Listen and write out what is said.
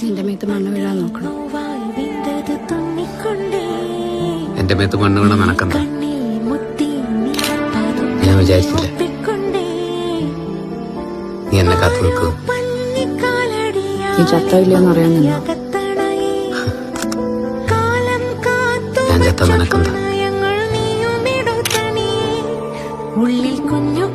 നിന്റെ മേത്ത് മണ്ണ് വീഴാൻ നോക്കണം. എന്റെ മേത്ത് മണ്ണ് വീണ നടക്കണ്ട. ഞാൻ വിചാരിച്ചില്ല നീ എന്നെ കാത്തു നിൽക്കൂ. നീ ചത്തയില്ലെന്ന് അറിയാമെന്നില്ല. ഞാൻ ചത്ത നിനക്കെന്താ? ഉള്ളിൽ കുഞ്ഞു